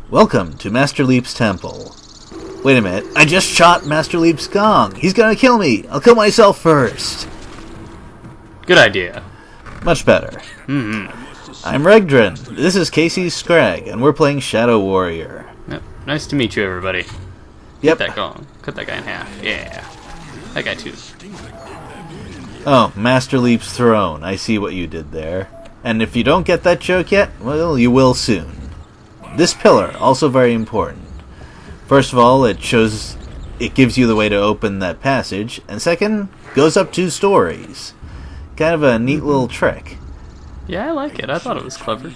Welcome to Master Leap's temple. Wait a minute, I just shot Master Leap's gong. He's gonna kill me. I'll kill myself first. Good idea. Much better. I'm Regdrin. This is Casey Scragg, and we're playing Shadow Warrior. Yep. Nice to meet you, everybody. Yep. Cut that gong. Cut that guy in half. Yeah. That guy too. Oh, Master Leap's throne. I see what you did there. And if you don't get that joke yet, well, you will soon. This pillar, also very important. First of all, it gives you the way to open that passage, and second, goes up 2 stories. Kind of a neat little trick. Yeah, I like it. I thought it was clever.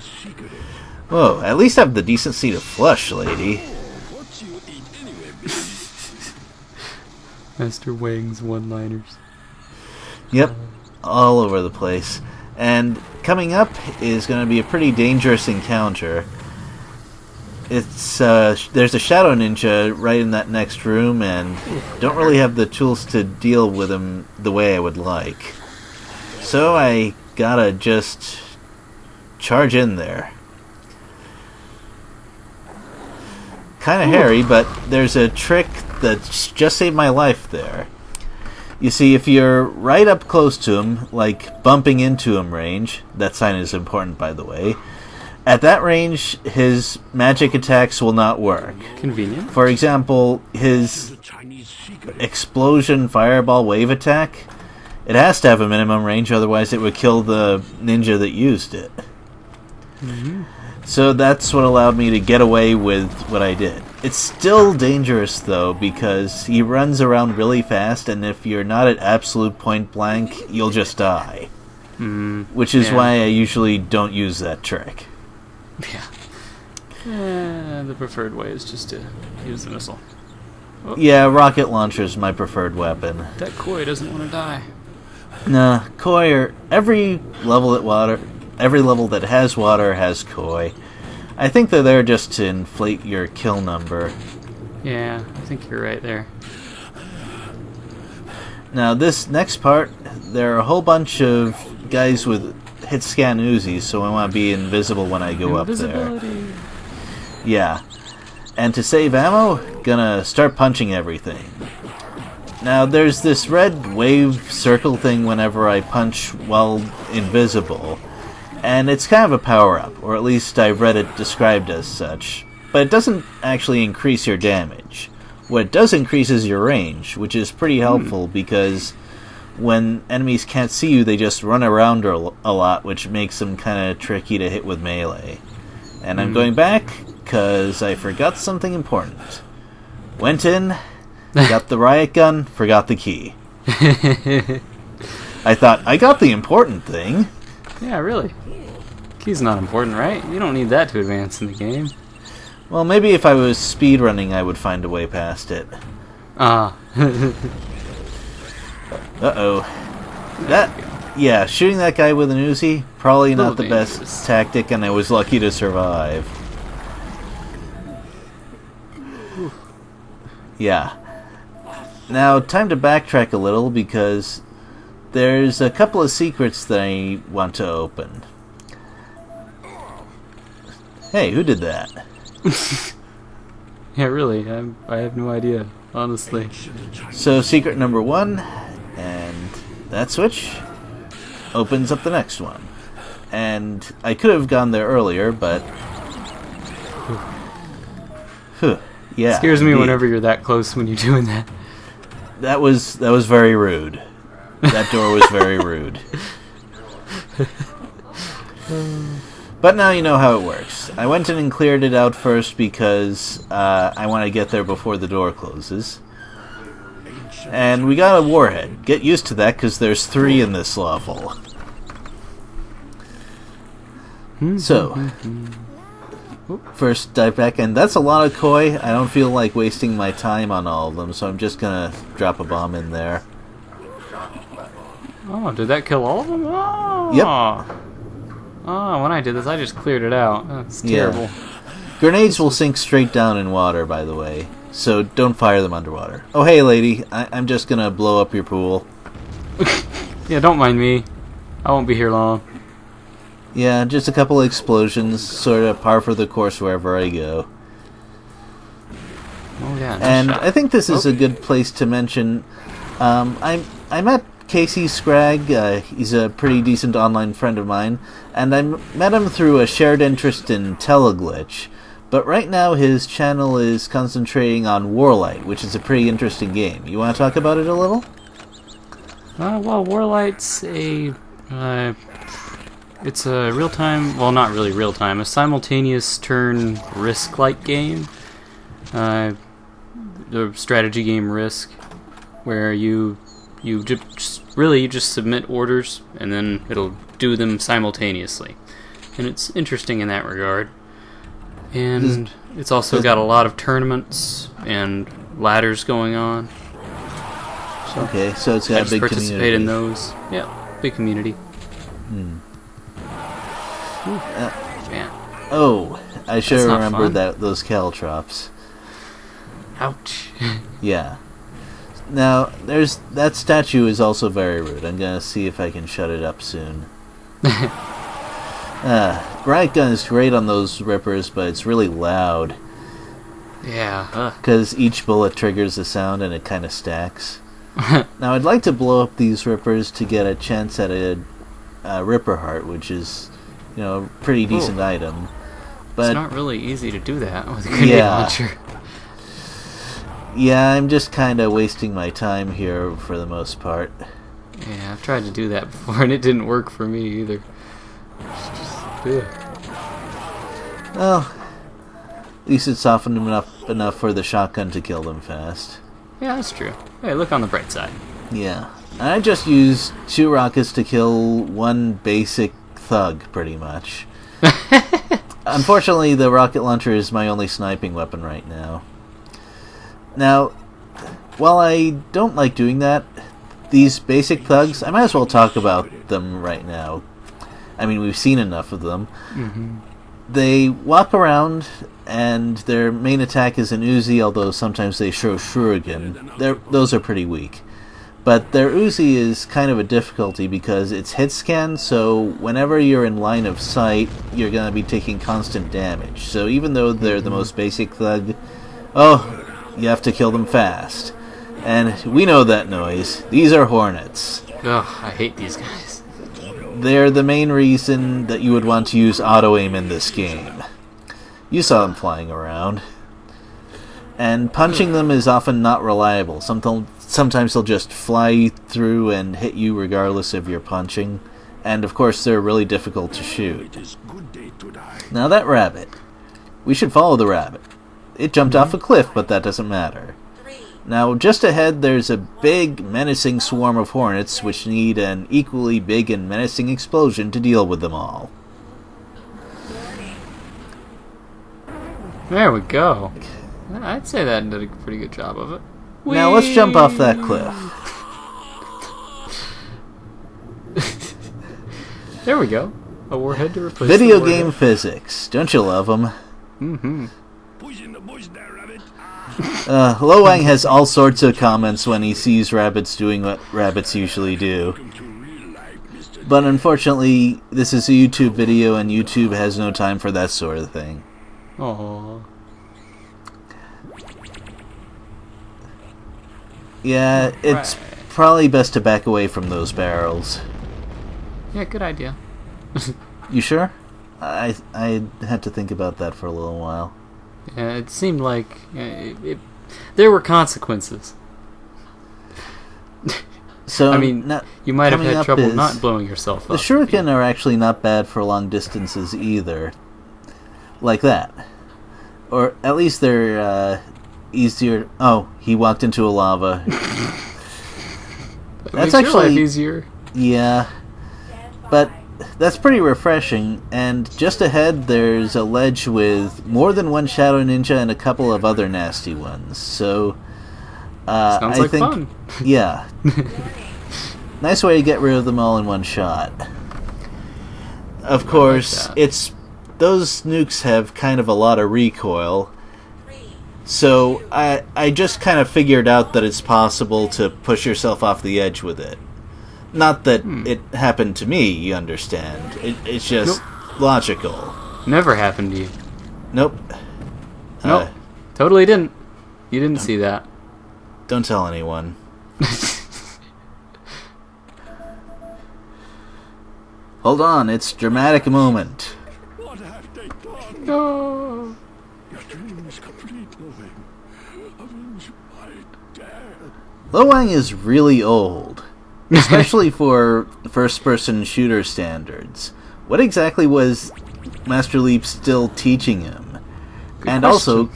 Whoa, at least have the decency to flush, lady. Master Wang's one-liners. Yep, all over the place. And coming up is going to be a pretty dangerous encounter. It's there's a shadow ninja right in that next room, and don't really have the tools to deal with him the way I would like. So I gotta just charge in there. Kinda hairy, but there's a trick that's just saved my life there. You see, if you're right up close to him, like bumping into him range, that sign is important by the way, at that range his magic attacks will not work. Convenient. For example, his explosion fireball wave attack, it has to have a minimum range, otherwise it would kill the ninja that used it. So that's what allowed me to get away with what I did. It's still dangerous though, because he runs around really fast, and if you're not at absolute point blank, you'll just die. Which is why I usually don't use that trick. Yeah. The preferred way is just to use the missile. Oh. Yeah, rocket launcher is my preferred weapon. That koi doesn't want to die. Nah, koi are every level that has water has koi. I think they're there just to inflate your kill number. Yeah, I think you're right there. Now this next part, there are a whole bunch of guys with hit scan Uzis, so I want to be invisible when I go up there. Yeah. And to save ammo, gonna start punching everything. Now there's this red wave circle thing whenever I punch while invisible, and it's kind of a power-up, or at least I've read it described as such, but it doesn't actually increase your damage. What it does increase is your range, which is pretty helpful because when enemies can't see you, they just run around a lot, which makes them kind of tricky to hit with melee. And I'm going back because I forgot something important. Went in, got the riot gun, forgot the key. I thought, I got the important thing. Yeah, really. Key's not important, right? You don't need that to advance in the game. Well, maybe if I was speedrunning, I would find a way past it. Ah. Uh-oh. Yeah, shooting that guy with an Uzi, probably not the best tactic, and I was lucky to survive. Yeah. Now, time to backtrack a little, because there's a couple of secrets that I want to open. Hey, who did that? Yeah, really, I have no idea, honestly. So, secret number 1, and that switch opens up the next one. And I could have gone there earlier, but... yeah. It scares me indeed. whenever you're that close when you're doing that. That was very rude. That door was very rude. But now you know how it works. I went in and cleared it out first because I want to get there before the door closes. And we got a warhead. Get used to that because there's 3 in this level. So, first dive back, and that's a lot of koi. I don't feel like wasting my time on all of them, so I'm just gonna drop a bomb in there. Oh, did that kill all of them? Oh. Yep. Oh, when I did this, I just cleared it out. That's terrible. Yeah. Grenades will sink straight down in water, by the way, so don't fire them underwater. Oh, hey, lady, I'm just gonna blow up your pool. Yeah, don't mind me. I won't be here long. Yeah, just a couple of explosions, sort of par for the course wherever I go. Oh yeah, nice And shot. I think this is a good place to mention. I met Casey Scragg. He's a pretty decent online friend of mine, and I met him through a shared interest in Teleglitch. But right now his channel is concentrating on Warlight, which is a pretty interesting game. You want to talk about it a little? Well, Warlight's it's a real-time, well, not really real-time, a simultaneous turn Risk-like game. The strategy game Risk, where you just submit orders and then it'll do them simultaneously, and it's interesting in that regard. And it's also got a lot of tournaments and ladders going on. So Okay, so it's got I a just big participate community. in those. Yeah, big community. Man, Oh, I should That's not remember fun. those caltrops. ouch. Yeah. Now, that statue is also very rude. I'm gonna see if I can shut it up soon. Riot gun is great on those rippers, but it's really loud Yeah. because each bullet triggers a sound and it kind of stacks. Now, I'd like to blow up these rippers to get a chance at a ripper heart, which is, a pretty decent item. But It's not really easy to do that with a grenade Yeah. launcher. yeah, I'm just kind of wasting my time here for the most part. Yeah, I've tried to do that before and it didn't work for me either. It's just, ugh. Well, at least it's softened enough for the shotgun to kill them fast. Yeah, that's true. Hey, look on the bright side. Yeah. I just used 2 rockets to kill 1 basic thug, pretty much. Unfortunately, the rocket launcher is my only sniping weapon right now. Now, while I don't like doing that, these basic thugs, I might as well talk about them right now. I mean, we've seen enough of them. Mm-hmm. They walk around, and their main attack is an Uzi, although sometimes they show Shuriken. Those are pretty weak. But their Uzi is kind of a difficulty because it's hit scan, so whenever you're in line of sight, you're going to be taking constant damage. So even though they're the most basic thug, you have to kill them fast. And we know that noise. These are Hornets. Ugh, I hate these guys. They're the main reason that you would want to use auto-aim in this game. You saw them flying around. And punching them is often not reliable. Sometimes they'll just fly through and hit you regardless of your punching. And of course they're really difficult to shoot. Now that rabbit. We should follow the rabbit. It jumped off a cliff, but that doesn't matter. Now, just ahead, there's a big, menacing swarm of hornets, which need an equally big and menacing explosion to deal with them all. There we go. I'd say that did a pretty good job of it. Now, let's jump off that cliff. There we go. A warhead to replace Video the warhead. game physics. Don't you love them? Mm-hmm. Lowang has all sorts of comments when he sees rabbits doing what rabbits usually do. But unfortunately, this is a YouTube video and YouTube has no time for that sort of thing. Aww. Yeah, it's probably best to back away from those barrels. Yeah, good idea. You sure? I had to think about that for a little while. Yeah, it seemed like there were consequences. So I mean, you might have coming had up trouble is- not blowing yourself The up. shuriken are actually not bad for long distances either. Like that. Or at least they're easier. Oh, he walked into a lava. It That's makes your life actually easier. Yeah. But that's pretty refreshing, and just ahead there's a ledge with more than one Shadow Ninja and a couple of other nasty ones. So Sounds I like think fun. yeah. Nice way to get rid of them all in one shot. Of course, that. it's those nukes have kind of a lot of recoil. So I just kind of figured out that it's possible to push yourself off the edge with it. Not that it happened to me, you understand. It's just logical. Never happened to you. Nope. Nope. Totally didn't. You didn't see that. Don't tell anyone. Hold on, it's dramatic moment. What have they done? No. Your dream is complete, Lo-Wang. Avenge my death. Lo-Wang is really old, especially for first-person shooter standards. What exactly was Master Leap still teaching him? Good and question. Also,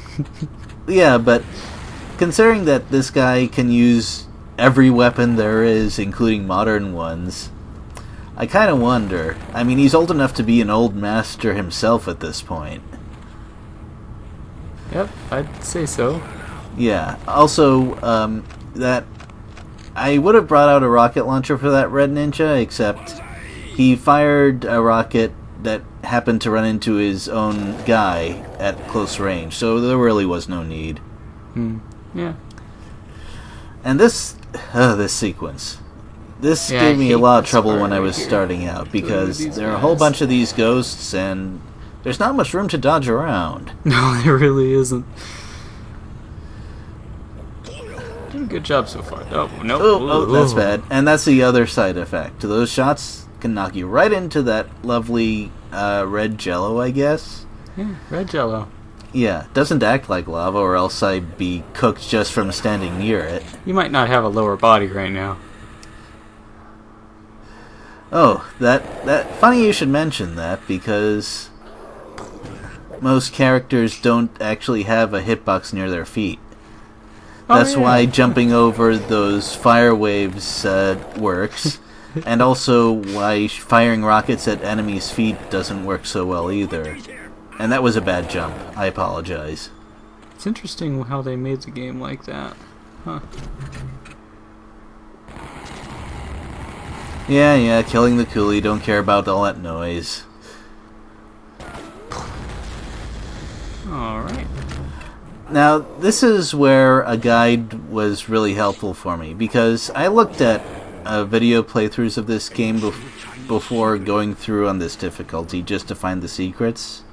yeah, but considering that this guy can use every weapon there is, including modern ones, I kind of wonder. I mean, he's old enough to be an old master himself at this point. Yep, I'd say so. Yeah. Also, that I would have brought out a rocket launcher for that Red Ninja, except he fired a rocket that happened to run into his own guy at close range, so there really was no need. Yeah. And this sequence. This Yeah, gave I me a hate lot of this trouble part when I right was here. starting out, because These there are a whole guys. bunch of these ghosts, and there's not much room to dodge around. No, there really isn't. Doing a good job so far. Oh, no. Oh, that's bad. And that's the other side effect. Those shots can knock you right into that lovely red jello, I guess. Yeah, red jello. Yeah, doesn't act like lava, or else I'd be cooked just from standing near it. You might not have a lower body right now. Oh, that funny you should mention that, because most characters don't actually have a hitbox near their feet. That's Oh, yeah. why jumping over those fire waves works, and also why firing rockets at enemies' feet doesn't work so well either. And that was a bad jump. I apologize. It's interesting how they made the game like that. Huh. Yeah, killing the coolie, don't care about all that noise. Alright. Now, this is where a guide was really helpful for me, because I looked at video playthroughs of this game before going through on this difficulty just to find the secrets.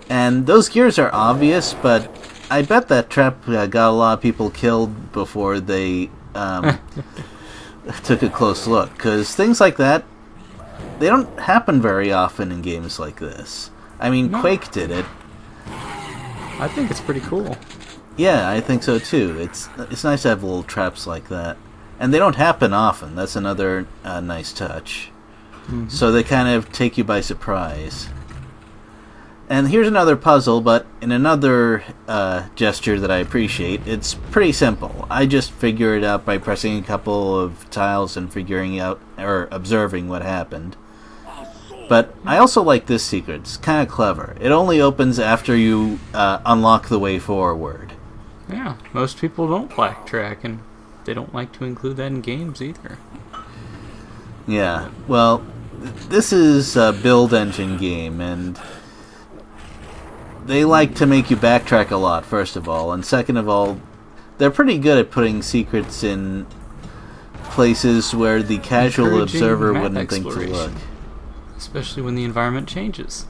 And those gears are obvious, but I bet that trap got a lot of people killed before they took a close look, because things like that, they don't happen very often in games like this. I mean, No. Quake did it. I think it's pretty cool. Yeah, I think so too. It's nice to have little traps like that, and they don't happen often. That's another nice touch. Mhm. So they kind of take you by surprise. And here's another puzzle, but in another gesture that I appreciate. It's pretty simple. I just figure it out by pressing a couple of tiles and figuring out or observing what happened. But I also like this secret. It's kind of clever. It only opens after you unlock the way forward. Yeah, most people don't backtrack, and they don't like to include that in games either. Yeah, well, this is a build engine game, and they like to make you backtrack a lot, first of all, and second of all, they're pretty good at putting secrets in places where the casual Encouraging observer map wouldn't think to look. exploration. Especially when the environment changes.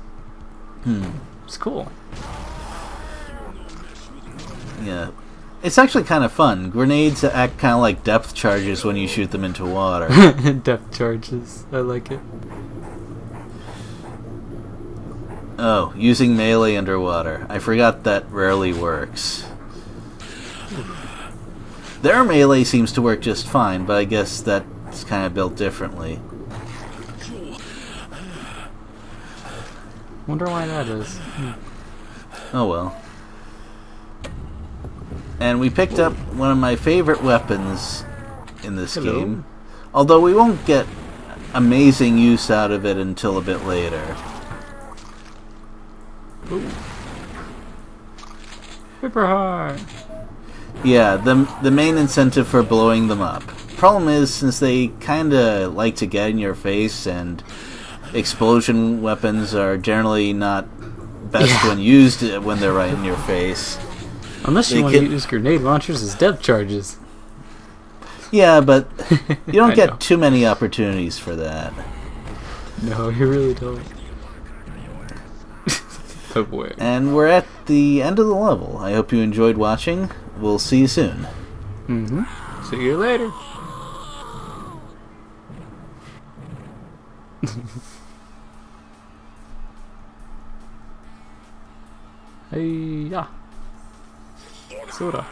It's cool. Yeah. It's actually kind of fun. Grenades act kind of like depth charges when you shoot them into water. Depth charges. I like it. Oh, using melee underwater. I forgot that rarely works. Their melee seems to work just fine, but I guess that's kind of built differently. Wonder why that is. Oh well. And we picked up one of my favorite weapons in this Hello. game. Although we won't get amazing use out of it until a bit later. Ooh. Paper heart. Yeah, the main incentive for blowing them up. Problem is, since they kinda like to get in your face, and explosion weapons are generally not best Yeah. when used when they're right in your face. Unless you They want to can- use grenade launchers as depth charges. Yeah, but you don't I get know. too many opportunities for that. No, you really don't. Oh boy. And we're at the end of the level. I hope you enjoyed watching. we'll see you soon. See you later. Hey, yeah. Soda.